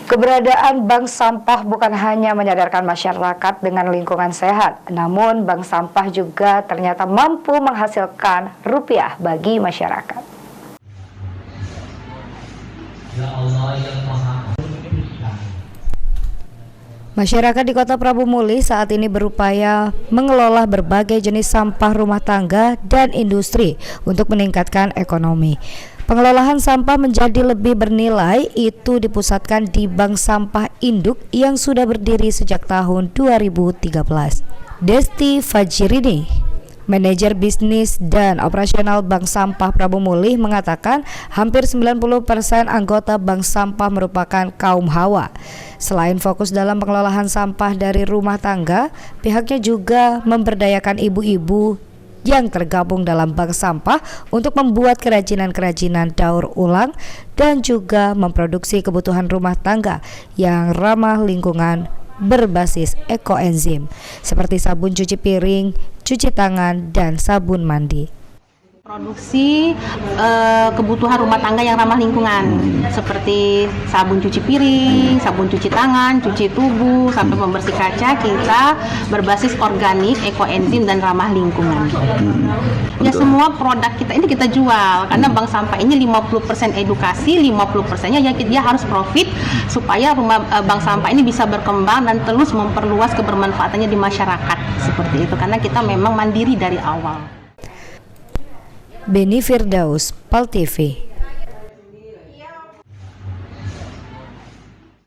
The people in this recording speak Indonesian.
Keberadaan bank sampah bukan hanya menyadarkan masyarakat dengan lingkungan sehat, namun bank sampah juga ternyata mampu menghasilkan rupiah bagi masyarakat. Masyarakat di Kota Prabu Muli saat ini berupaya mengelola berbagai jenis sampah rumah tangga dan industri untuk meningkatkan ekonomi. Pengelolaan sampah menjadi lebih bernilai itu dipusatkan di Bank Sampah Induk yang sudah berdiri sejak tahun 2013. Desti Fajirini, manajer bisnis dan operasional Bank Sampah Prabu Muli, mengatakan hampir 90% anggota Bank Sampah merupakan kaum hawa. Selain fokus dalam pengelolaan sampah dari rumah tangga, pihaknya juga memberdayakan ibu-ibu yang tergabung dalam bank sampah untuk membuat kerajinan-kerajinan daur ulang dan juga memproduksi kebutuhan rumah tangga yang ramah lingkungan berbasis ekoenzim seperti sabun cuci piring, cuci tangan, dan sabun mandi. Produksi kebutuhan rumah tangga yang ramah lingkungan seperti sabun cuci piring, sabun cuci tangan, cuci tubuh, sampai pembersih kaca kita berbasis organik, ekoenzim, dan ramah lingkungan. Ya, semua produk kita ini kita jual karena bank sampah ini 50% edukasi, 50%-nya ya dia harus profit supaya bank sampah ini bisa berkembang dan terus memperluas kebermanfaatannya di masyarakat seperti itu karena kita memang mandiri dari awal. Beni Firdaus, PAL TV.